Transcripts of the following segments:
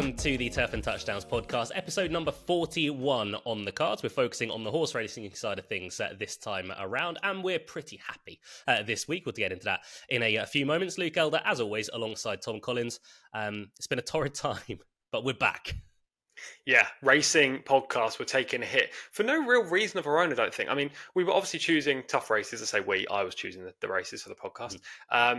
welcome to the Turf and Touchdowns podcast, episode number 41 on the cards. We're focusing on the horse racing side of things this time around, and we're pretty happy this week. We'll get into that in a few moments. Luke Elder, as always, alongside Tom Collins. It's been a torrid time, but we're back. Yeah, racing podcasts were taking a hit for no real reason of our own, I don't think. I mean, we were obviously choosing tough races. I was choosing the races for the podcast.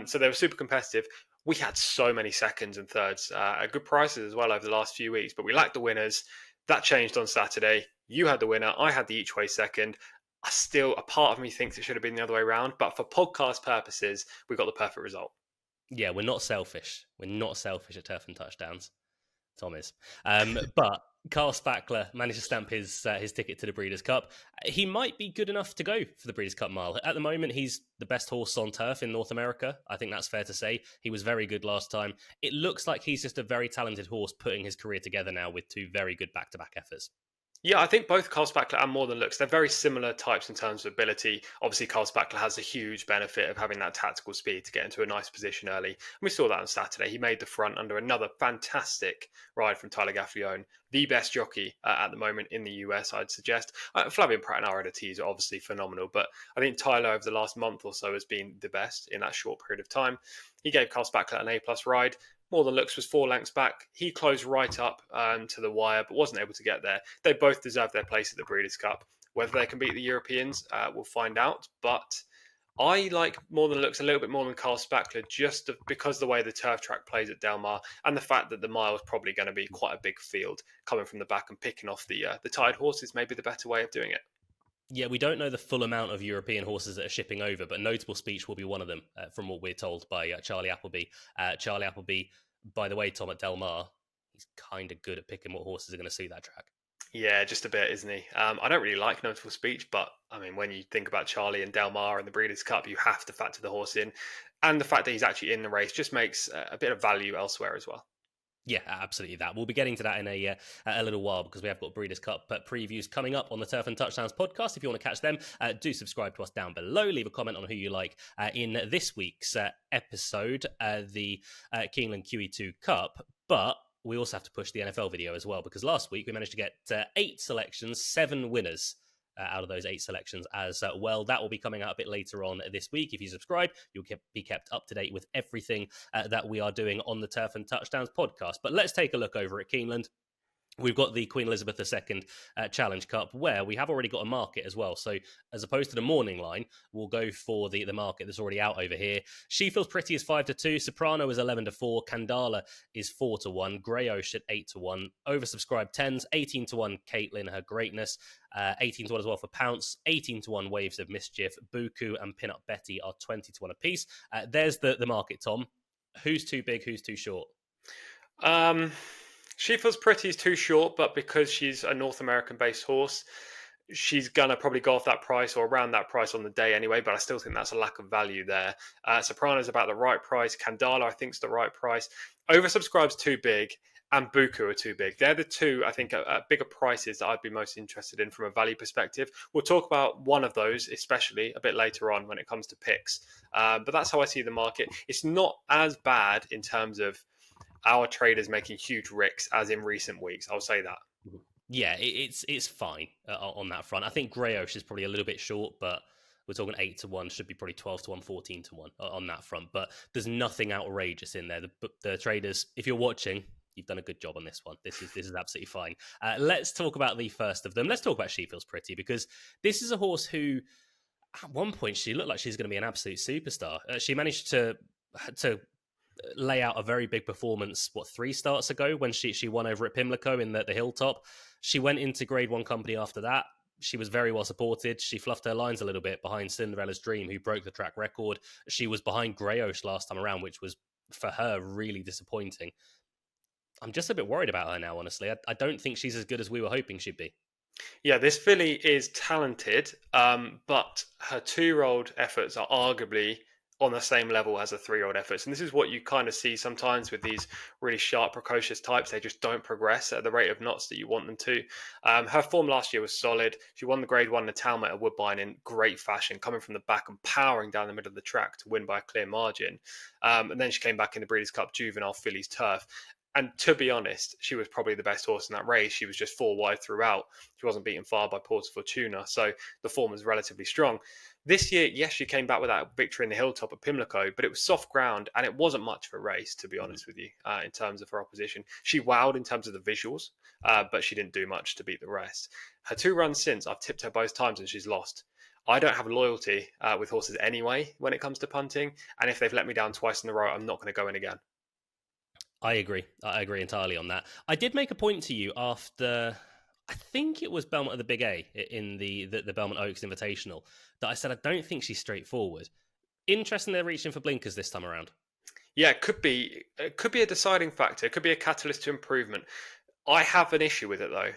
So they were super competitive. We had so many seconds and thirds at good prices as well over the last few weeks, but we lacked the winners. That changed on Saturday. You had the winner. I had the each way second. A part of me thinks it should have been the other way around, but for podcast purposes, we got the perfect result. Yeah, we're not selfish. We're not selfish at Turf and Touchdowns. Tom is. But Carl Spackler managed to stamp his ticket to the Breeders' Cup. He might be good enough to go for the Breeders' Cup Mile. At the moment, he's the best horse on turf in North America. I think that's fair to say. He was very good last time. It looks like he's just a very talented horse putting his career together now with two very good back-to-back efforts. Yeah, I think both Carl Spackler and More Than Looks, they're very similar types in terms of ability. Obviously, Carl Spackler has a huge benefit of having that tactical speed to get into a nice position early. And we saw that on Saturday. He made the front under another fantastic ride from Tyler Gaffalione, the best jockey at the moment in the US, I'd suggest. Flavien Prat and Arietides are obviously phenomenal, but I think Tyler over the last month or so has been the best in that short period of time. He gave Carl Spackler an A-plus ride. More Than Looks was 4 lengths back. He closed right up to the wire, but wasn't able to get there. They both deserve their place at the Breeders' Cup. Whether they can beat the Europeans, we'll find out. But I like More Than Looks a little bit more than Carl Spackler, just because of the way the turf track plays at Del Mar, and the fact that the mile is probably going to be quite a big field coming from the back and picking off the tired horses. Maybe the better way of doing it. Yeah, we don't know the full amount of European horses that are shipping over, but Notable Speech will be one of them, from what we're told by Charlie Appleby. Charlie Appleby, by the way, Tom, at Del Mar, he's kind of good at picking what horses are going to suit that track. Yeah, just a bit, isn't he? I don't really like Notable Speech, but I mean, when you think about Charlie and Del Mar and the Breeders' Cup, you have to factor the horse in. And the fact that he's actually in the race just makes a bit of value elsewhere as well. Yeah, absolutely that. We'll be getting to that in a little while because we have got Breeders' Cup previews coming up on the Turf and Touchdowns podcast. If you want to catch them, do subscribe to us down below. Leave a comment on who you like in this week's episode, the Keeneland QE2 Cup. But we also have to push the NFL video as well because last week we managed to get 8 selections, 7 winners out of those 8 selections as well. That will be coming out a bit later on this week. If you subscribe, you'll be kept up to date with everything that we are doing on the Turf and Touchdowns podcast. But let's take a look over at Keeneland. We've got the Queen Elizabeth II Challenge Cup where we have already got a market as well. So as opposed to the morning line, we'll go for the market that's already out over here. She Feels Pretty is 5-2. Soprano is 11-4. Candala is 4-1. Greyosh at 8-1. Oversubscribed 10s, 18-1 Caitlin, Her Greatness. 18-1 as well for Pounce. 18-1 Waves of Mischief. Buku and Pin Up Betty are 20-1 apiece. There's the market, Tom. Who's too big? Who's too short? She Feels Pretty is too short, but because she's a North American-based horse, she's going to probably go off that price or around that price on the day anyway, but I still think that's a lack of value there. Soprano's about the right price. Candala, I think, is the right price. Oversubscribe's too big, and Buku are too big. They're the two, I think, bigger prices that I'd be most interested in from a value perspective. We'll talk about one of those, especially a bit later on when it comes to picks. But that's how I see the market. It's not as bad in terms of our traders making huge ricks as in recent weeks. I'll say that. Yeah, it's fine on that front. I think Greyosh is probably a little bit short, but we're talking 8-1, should be probably 12-1, 14-1 on that front. But there's nothing outrageous in there. The traders, if you're watching, you've done a good job on this one. This is absolutely fine. Let's talk about the first of them. Let's talk about She Feels Pretty because this is a horse who, at one point, she looked like she's going to be an absolute superstar. She managed to lay out a very big performance 3 starts ago when she won over at Pimlico in the Hilltop. She went into Grade 1 company after that. She was very well supported. She fluffed her lines a little bit behind Cinderella's Dream, who broke the track record. She was behind Greyosh last time around, which was for her really disappointing. I'm just a bit worried about her now, honestly. I don't think she's as good as we were hoping she'd be. Yeah, this filly is talented, but her 2-year-old efforts are arguably on the same level as a 3-year-old efforts. And this is what you kind of see sometimes with these really sharp, precocious types. They just don't progress at the rate of knots that you want them to. Her form last year was solid. She won the Grade 1 the Talmud at Woodbine in great fashion, coming from the back and powering down the middle of the track to win by a clear margin. And then she came back in the Breeders' Cup Juvenile Fillies Turf. And to be honest, she was probably the best horse in that race. She was just 4 wide throughout. She wasn't beaten far by Porta Fortuna, so the form was relatively strong. This year, yes, she came back with that victory in the Hilltop at Pimlico, but it was soft ground and it wasn't much of a race, to be honest with you, in terms of her opposition. She wowed in terms of the visuals, but she didn't do much to beat the rest. Her 2 runs since, I've tipped her both times and she's lost. I don't have loyalty with horses anyway when it comes to punting, and if they've let me down twice in a row, I'm not going to go in again. I agree. I agree entirely on that. I did make a point to you after, I think it was Belmont of the Big A in the Belmont Oaks Invitational, that I said I don't think she's straightforward. Interesting they're reaching for blinkers this time around. Yeah, it could be. It could be a deciding factor. It could be a catalyst to improvement. I have an issue with it though.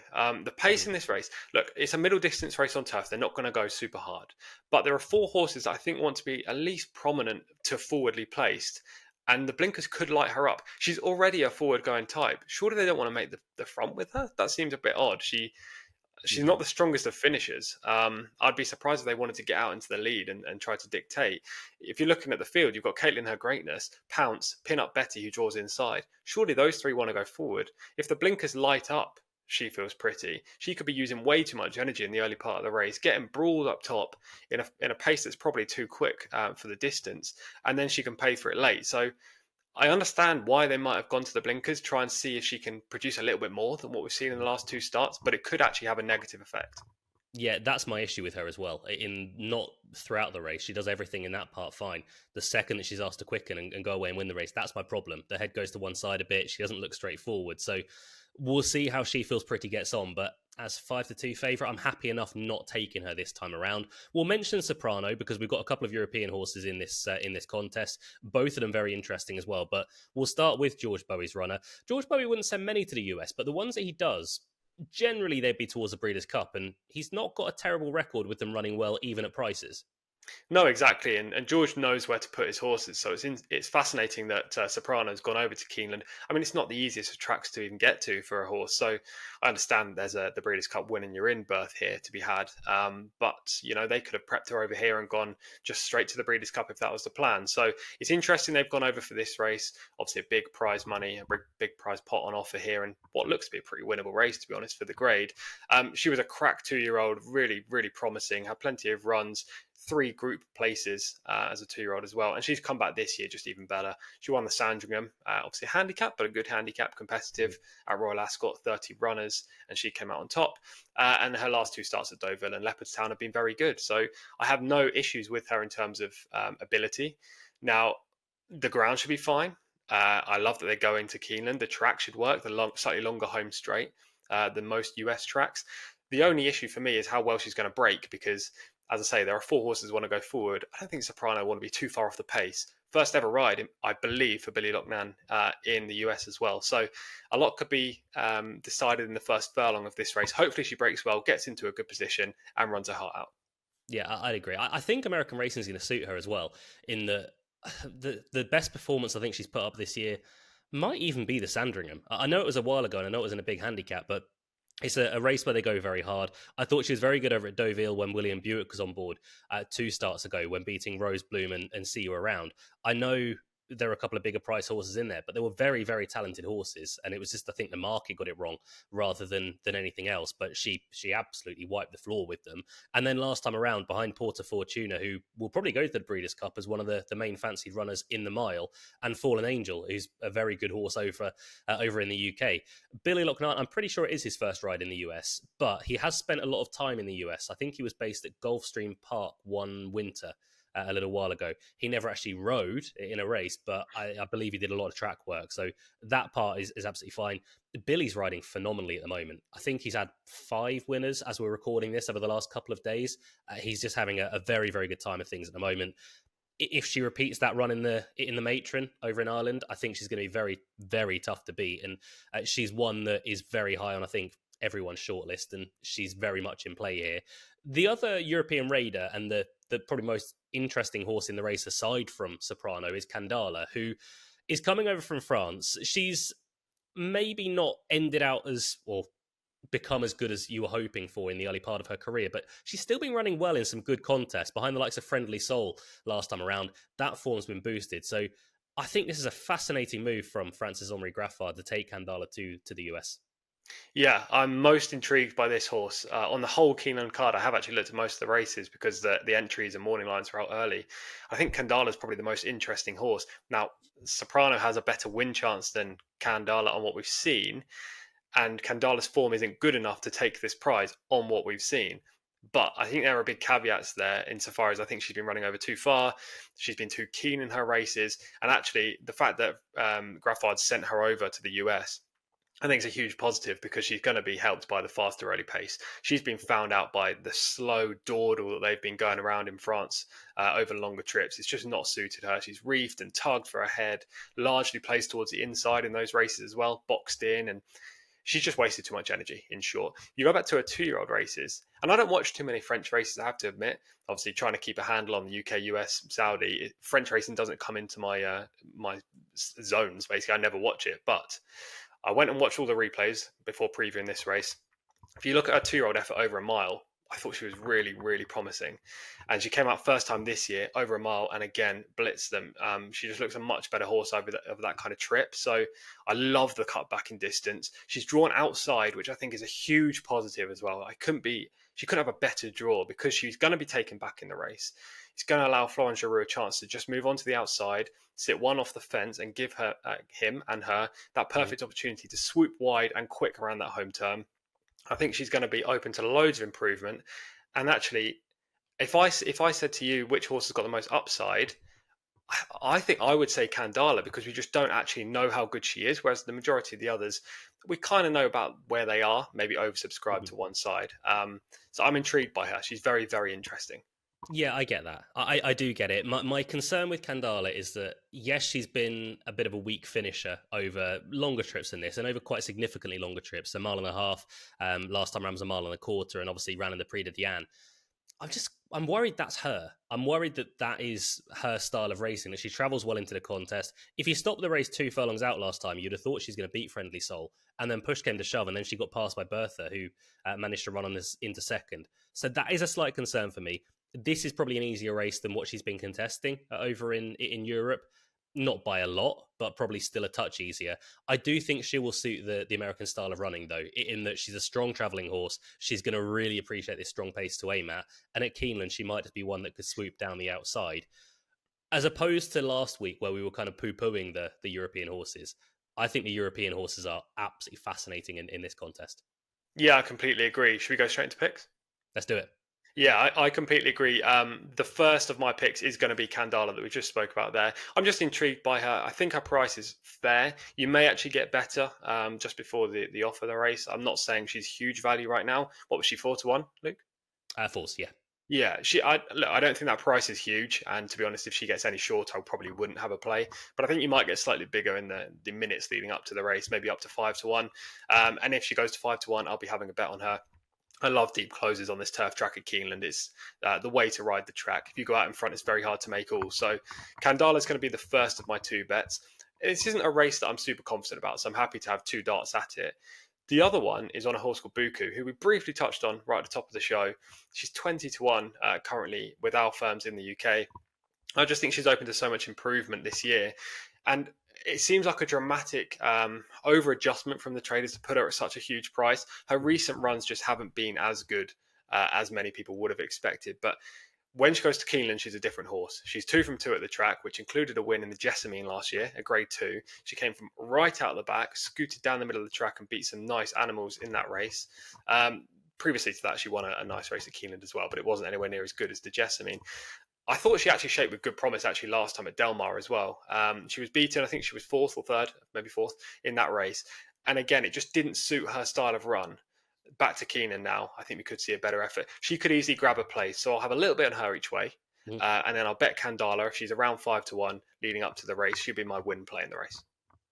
The pace in this race, look, it's a middle distance race on turf. They're not going to go super hard, but there are 4 horses that I think want to be at least prominent to forwardly placed, and the blinkers could light her up. She's already a forward going type. Surely they don't want to make the front with her. That seems a bit odd. She's not the strongest of finishers. I'd be surprised if they wanted to get out into the lead and try to dictate. If you're looking at the field, you've got Caitlin, her greatness, Pounce, pin up Betty, who draws inside. Surely those 3 want to go forward. If the blinkers light up, she feels pretty. She could be using way too much energy in the early part of the race, getting brawled up top in a pace that's probably too quick for the distance, and then she can pay for it late. So I understand why they might have gone to the blinkers, try and see if she can produce a little bit more than what we've seen in the last 2 starts, but it could actually have a negative effect. Yeah, that's my issue with her as well. In not throughout the race, she does everything in that part fine. The second that she's asked to quicken and go away and win the race, that's my problem. The head goes to one side a bit. She doesn't look straightforward. So we'll see how She Feels Pretty gets on. But as 5-2 favourite, I'm happy enough not taking her this time around. We'll mention Soprano because we've got a couple of European horses in this contest. Both of them very interesting as well. But we'll start with George Bowie's runner. George Bowie wouldn't send many to the US, but the ones that he does, generally they'd be towards the Breeders' Cup, and he's not got a terrible record with them running well, even at prices. No, exactly, and George knows where to put his horses. So it's fascinating that Soprano's gone over to Keeneland. I mean, it's not the easiest of tracks to even get to for a horse. So I understand there's the Breeders' Cup win and you're in berth here to be had. But they could have prepped her over here and gone just straight to the Breeders' Cup if that was the plan. So it's interesting they've gone over for this race. Obviously, a big prize money, a big prize pot on offer here, and what looks to be a pretty winnable race, to be honest, for the grade. She was a crack 2-year-old, really, really promising. Had plenty of runs. 3 group places as a 2-year-old as well. And she's come back this year just even better. She won the Sandringham, obviously a handicap, but a good handicap, competitive at Royal Ascot, 30 runners, and she came out on top. And her last 2 starts at Deauville and Leopardstown have been very good. So I have no issues with her in terms of ability. Now, the ground should be fine. I love that they're going to Keeneland. The track should work, slightly longer home straight than most US tracks. The only issue for me is how well she's going to break because, as I say, there are 4 horses who want to go forward. I don't think Soprano want to be too far off the pace. First ever ride, I believe, for Billy Loughnane in the US as well. So a lot could be decided in the first furlong of this race. Hopefully she breaks well, gets into a good position and runs her heart out. Yeah, I'd agree. I think American Racing is going to suit her as well. In the best performance I think she's put up this year might even be the Sandringham. I know it was a while ago and I know it was in a big handicap, but it's a race where they go very hard. I thought she was very good over at Deauville when William Buick was on board 2 starts ago when beating Rose Bloom and See You Around. I know there were a couple of bigger price horses in there, but they were very, very talented horses. And it was just, I think the market got it wrong rather than anything else. But she absolutely wiped the floor with them. And then last time around, behind Porta Fortuna, who will probably go to the Breeders' Cup as one of the main fancied runners in the mile, and Fallen Angel, who's a very good horse over in the UK. Billy Loughnane, I'm pretty sure it is his first ride in the US, but he has spent a lot of time in the US. I think he was based at Gulfstream Park one winter a little while ago. He never actually rode in a race, but I believe he did a lot of track work. So that part is absolutely fine. Billy's riding phenomenally at the moment. I think he's had 5 winners as we're recording this over the last couple of days. He's just having a very, very good time of things at the moment. If she repeats that run in the Matron over in Ireland, I think she's going to be very, very tough to beat. And she's one that is very high on, I think, everyone's shortlist, and she's very much in play here. The other European raider and the probably most interesting horse in the race aside from Soprano is Candala, who is coming over from France. She's maybe not ended out as, or become as good as you were hoping for in the early part of her career, but she's still been running well in some good contests behind the likes of Friendly Soul last time around. That form's been boosted. So I think this is a fascinating move from Francis Omri Graffard to take Candala to the US. Yeah, I'm most intrigued by this horse. On the whole Keeneland card, I have actually looked at most of the races because the entries and morning lines are out early. I think Candala is probably the most interesting horse. Now, Soprano has a better win chance than Candala on what we've seen, and Candala's form isn't good enough to take this prize on what we've seen. But I think there are big caveats there insofar as I think she's been running over too far. She's been too keen in her races. And actually, the fact that Graffard sent her over to the US, I think it's a huge positive because she's going to be helped by the faster early pace. She's been found out by the slow dawdle that they've been going around in France over longer trips. It's just not suited her. She's reefed and tugged for her head, largely placed towards the inside in those races as well, boxed in, and she's just wasted too much energy, in short. You go back to her 2-year-old races, and I don't watch too many French races, I have to admit. Obviously, trying to keep a handle on the UK, US, Saudi. French racing doesn't come into my zones, basically. I never watch it, but I went and watched all the replays before previewing this race. If you look at her 2-year-old effort over a mile, I thought she was really, really promising. And she came out first time this year, over a mile, and again, blitzed them. She just looks a much better horse over that kind of trip. So I love the cut back in distance. She's drawn outside, which I think is a huge positive as well. She couldn't have a better draw because she's going to be taken back in the race. It's going to allow Florent Geroux a chance to just move on to the outside, sit one off the fence, and give him and her that perfect opportunity to swoop wide and quick around that home turn. I think she's going to be open to loads of improvement. And actually, if I said to you which horse has got the most upside, I think I would say Candala because we just don't actually know how good she is. Whereas the majority of the others, we kind of know about where they are, maybe oversubscribed to one side. So I'm intrigued by her. She's very, very interesting. Yeah, I get that. I do get it. My concern with Candala is that, yes, she's been a bit of a weak finisher over longer trips than this and over quite significantly longer trips. A mile and a half. Last time around was a mile and a quarter and obviously ran in the Prix de Diane. I'm worried that's her. I'm worried that is her style of racing, that she travels well into the contest. If you stopped the race 2 furlongs out last time, you'd have thought she's going to beat Friendly Soul. And then push came to shove, and then she got passed by Bertha, who managed to run on this into second. So that is a slight concern for me. This is probably an easier race than what she's been contesting over in Europe. Not by a lot, but probably still a touch easier. I do think she will suit the American style of running, though, in that she's a strong travelling horse. She's going to really appreciate this strong pace to aim at. And at Keeneland, she might just be one that could swoop down the outside. As opposed to last week, where we were kind of poo-pooing the European horses, I think the European horses are absolutely fascinating in this contest. Yeah, I completely agree. Should we go straight into picks? Let's do it. Yeah, I completely agree. The first of my picks is going to be Candala that we just spoke about there. I'm just intrigued by her. I think her price is fair. You may actually get better just before the offer of the race. I'm not saying she's huge value right now. What was she, 4-1, Luke? False, yeah. Yeah, I don't think that price is huge. And to be honest, if she gets any shorter, I probably wouldn't have a play. But I think you might get slightly bigger in the minutes leading up to the race, maybe up to 5-1. And if she goes to 5-1, I'll be having a bet on her. I love deep closes on this turf track at Keeneland. It's the way to ride the track. If you go out in front, it's very hard to make all. So Candala is going to be the first of my 2 bets. This isn't a race that I'm super confident about, so I'm happy to have 2 darts at it. The other one is on a horse called Buku, who we briefly touched on right at the top of the show. She's 20-1 currently with our firms in the UK. I just think she's open to so much improvement this year. And it seems like a dramatic over adjustment from the traders to put her at such a huge price. Her recent runs just haven't been as good as many people would have expected. But when she goes to Keeneland, she's a different horse. She's 2 from 2 at the track, which included a win in the Jessamine last year, a grade 2. She came from right out the back, scooted down the middle of the track and beat some nice animals in that race. Previously to that, she won a nice race at Keeneland as well, but it wasn't anywhere near as good as the Jessamine. I thought she actually shaped with good promise actually last time at Del Mar as well. She was beaten, I think she was 4th or 3rd, maybe 4th in that race. And again, it just didn't suit her style of run. Back to Keenan now, I think we could see a better effort. She could easily grab a place, so I'll have a little bit on her each way. And then I'll bet Candala, if she's around 5-1 leading up to the race, she'll be my win play in the race.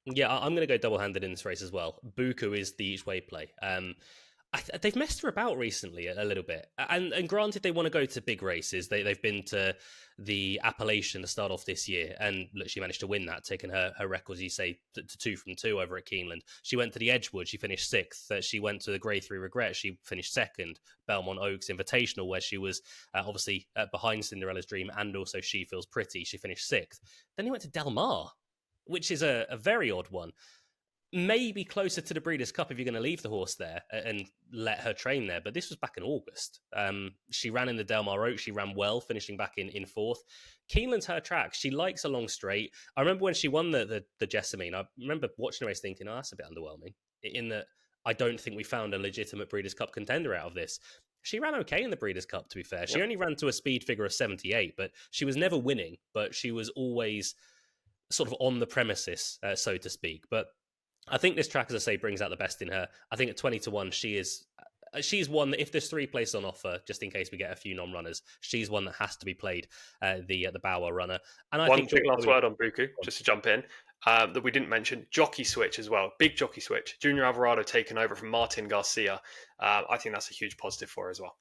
Yeah, I'm going to go double-handed in this race as well. Buku is the each way play. They've messed her about recently a little bit. And granted, they want to go to big races. They've been to the Appellation to start off this year. And look, she managed to win that, taking her records, you say, to 2 from 2 over at Keeneland. She went to the Edgewood. She finished 6th. She went to the Grade 3 Regret. She finished 2nd. Belmont Oaks Invitational, where she was obviously behind Cinderella's Dream and also She Feels Pretty. She finished 6th. Then he went to Del Mar. which is a very odd one. Maybe closer to the Breeders' Cup if you're going to leave the horse there and let her train there. But this was back in August. She ran in the Del Mar Oaks. She ran well, finishing back in fourth. Keeneland's her track. She likes a long straight. I remember when she won the Jessamine, I remember watching the race thinking, oh, that's a bit underwhelming. In that I don't think we found a legitimate Breeders' Cup contender out of this. She ran okay in the Breeders' Cup, to be fair. She only ran to a speed figure of 78, but she was never winning. But she was always sort of on the premises, so to speak. But I think this track, as I say, brings out the best in her. I think at 20-1, she's one that if there's 3 places on offer, just in case we get a few non-runners, she's one that has to be played, the Bauer runner. And I think big last word on Buku, just to jump in, that we didn't mention, jockey switch as well. Big jockey switch. Junior Alvarado taken over from Martin Garcia. I think that's a huge positive for her as well.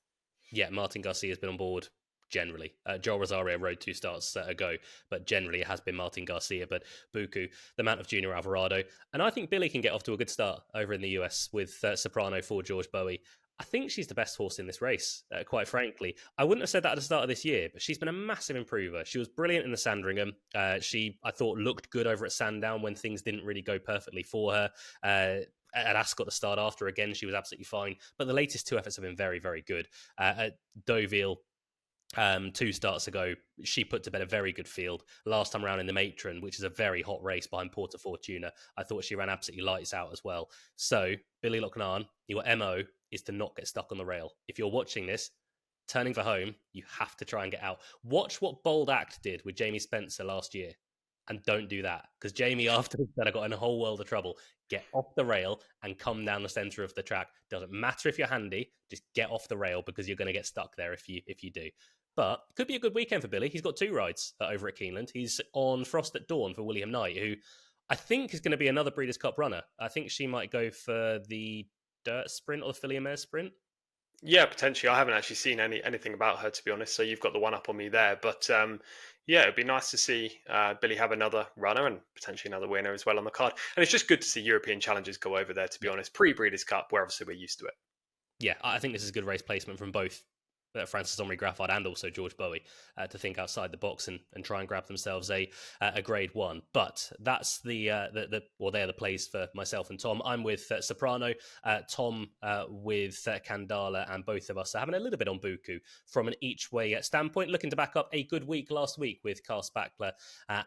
Yeah, Martin Garcia has been on board generally. Joel Rosario rode 2 starts ago, but generally it has been Martin Garcia. But Buku, the mount of Junior Alvarado. And I think Billy can get off to a good start over in the US with Soprano for George Bowie. I think she's the best horse in this race, quite frankly. I wouldn't have said that at the start of this year, but she's been a massive improver. She was brilliant in the Sandringham. She, I thought, looked good over at Sandown when things didn't really go perfectly for her. At Ascot, the start after, again, she was absolutely fine. But the latest 2 efforts have been very, very good. At Deauville, 2 starts ago, she put to bed a very good field. Last time around in the Matron, which is a very hot race behind Porta Fortuna, I thought she ran absolutely lights out as well. So, Billy Loughnane, your MO is to not get stuck on the rail. If you're watching this, turning for home, you have to try and get out. Watch what Bold Act did with Jamie Spencer last year. And don't do that, because Jamie afterwards said I got in a whole world of trouble. Get off the rail and come down the centre of the track. Doesn't matter if you're handy, just get off the rail because you're going to get stuck there if you do. But could be a good weekend for Billy. He's got 2 rides over at Keeneland. He's on Frost at Dawn for William Knight, who I think is going to be another Breeders' Cup runner. I think she might go for the Dirt Sprint or the Filly Mare Sprint. Yeah, potentially. I haven't actually seen anything about her, to be honest. So you've got the one up on me there. But yeah, it'd be nice to see Billy have another runner and potentially another winner as well on the card. And it's just good to see European challenges go over there, to be honest. Pre-Breeders' Cup, where obviously we're used to it. Yeah, I think this is a good race placement from both Francis Omri Graffard and also George Bowie to think outside the box and try and grab themselves a grade 1. But that's they're the plays for myself and Tom. I'm with Soprano, Tom with Kandala, and both of us are having a little bit on Buku from an each way standpoint, looking to back up a good week last week with Carl Spackler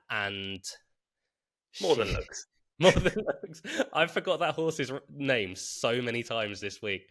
and More Than Looks. More Than Looks. I forgot that horse's name so many times this week,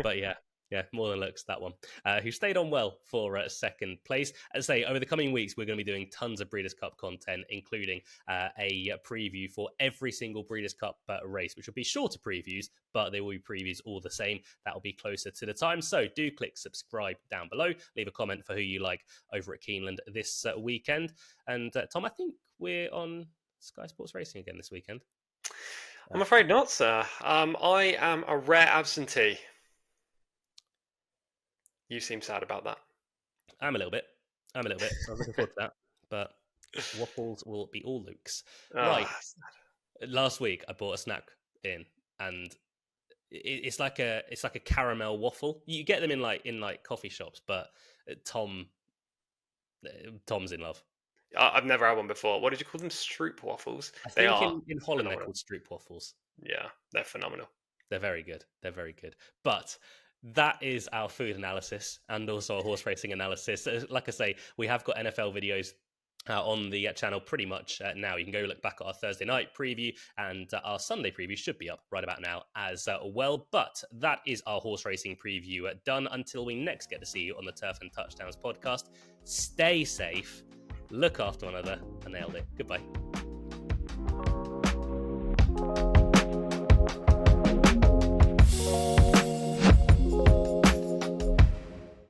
but yeah. Yeah, More Than Looks, that one. Who stayed on well for second place. As I say, over the coming weeks, we're going to be doing tons of Breeders' Cup content, including a preview for every single Breeders' Cup race, which will be shorter previews, but they will be previews all the same. That will be closer to the time. So do click subscribe down below. Leave a comment for who you like over at Keeneland this weekend. And Tom, I think we're on Sky Sports Racing again this weekend. I'm afraid not, sir. I am a rare absentee. You seem sad about that. I'm a little bit. I was looking forward to that. But waffles will be all Luke's. Right. Last week I bought a snack in, and it's like a caramel waffle. You get them in like coffee shops, but Tom's in love. I've never had one before. What did you call them? Stroop waffles? I think in Holland they're called Stroop waffles. Yeah, they're phenomenal. They're very good. But that is our food analysis and also our horse racing analysis. Like I say, we have got NFL videos on the channel pretty much now. You can go look back at our Thursday night preview, and our Sunday preview should be up right about now as well. But that is our horse racing preview done. Until we next get to see you on the Turf and Touchdowns podcast, stay safe, look after one another, and nailed it. Goodbye.